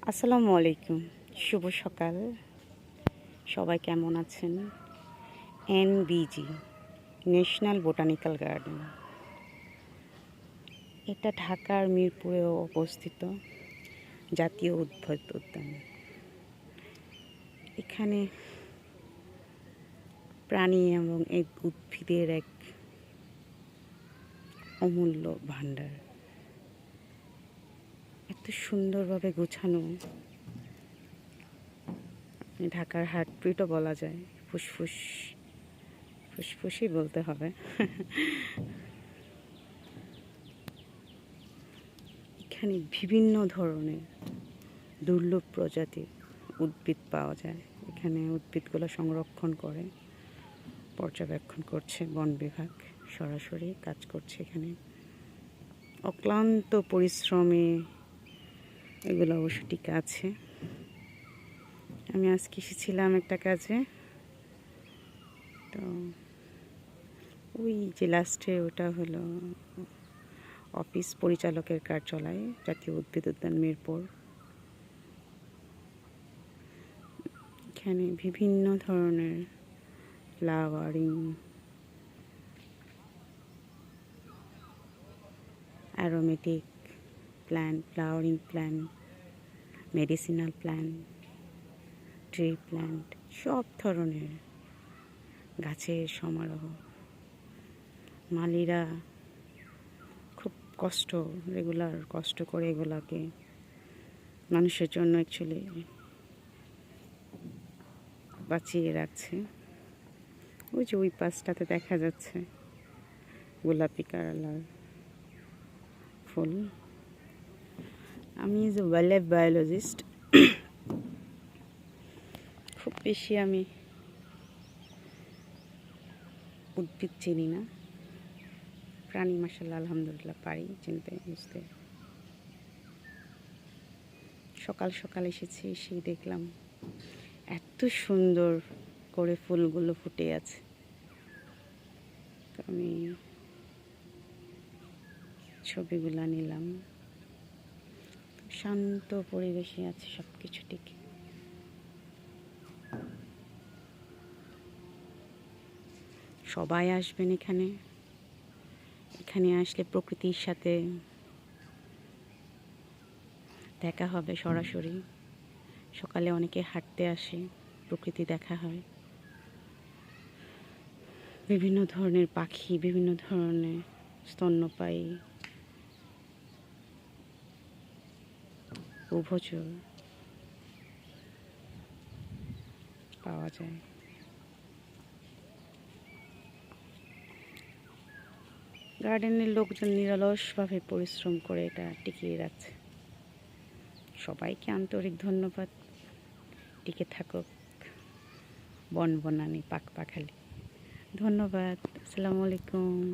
আসসালামু আলাইকুম, শুভ সকাল। সবাই কেমন আছেন? NBG ন্যাশনাল বোটানিক্যাল গার্ডেন, এটা ঢাকার মিরপুরে অবস্থিত জাতীয় উদ্ভিদ উদ্যান। এখানে প্রাণী এবং উদ্ভিদের এক অমূল্য ভাণ্ডার, এত সুন্দরভাবে গোছানো। ঢাকার হার্টবিটও বলা যায়, ফুসফুসই বলতে হবে। এখানে বিভিন্ন ধরনের দুর্লভ প্রজাতির উদ্ভিদ পাওয়া যায়। এখানে উদ্ভিদগুলো সংরক্ষণ করে পর্যবেক্ষণ করছে বন বিভাগ, সরাসরি কাজ করছে এখানে অক্লান্ত পরিশ্রমে। এগুলো অবশ্য টিকে আছে। আমি আজকে এসেছিলাম একটা কাজে, তো ওই যে লাস্টে ওটা হলো অফিস পরিচালকের কার্যালয়, জাতীয় উদ্ভিদ উদ্যান মিরপুর। এখানে বিভিন্ন ধরনের flowering, aromatic plant, flowering plant, medicinal plant, tree plant, সব ধরনের গাছের সমারোহ। মালিরা খুব রেগুলার কষ্ট করে এগুলাকে মানুষের জন্য অ্যাকচুয়ালি বাঁচিয়ে রাখছে। ওই যে ওই পাশটাতে দেখা যাচ্ছে গোলাপি কালার ফুল। আমি যে ওয়াইল্ড বায়োলজিস্ট, খুব বেশি আমি উদ্ভিদ চিনি না, প্রাণী মাশাআল্লাহ আলহামদুলিল্লাহ পারি চিনতে বুঝতে। সকাল সকাল এসেছি, এসেই দেখলাম এত সুন্দর করে ফুলগুলো ফুটে আছে। তো আমি ছবিগুলো নিলাম। শান্ত পরিবেশে আছে সব কিছু ঠিক। সবাই আসবেন এখানে। এখানে আসলে প্রকৃতির সাথে দেখা হবে সরাসরি। সকালে অনেকে হাঁটতে আসে, প্রকৃতি দেখা হয়। বিভিন্ন ধরনের পাখি, বিভিন্ন ধরনের স্তন্যপায়ী, উভচর পাওয়া যায়। গার্ডেনের লোকজন নিরলসভাবে পরিশ্রম করে এটা টিকিয়ে রাখছে। সবাইকে আন্তরিক ধন্যবাদ। টিকে থাকুক বনবনানী, পাখপাখালি। ধন্যবাদ। আসসালামু আলাইকুম।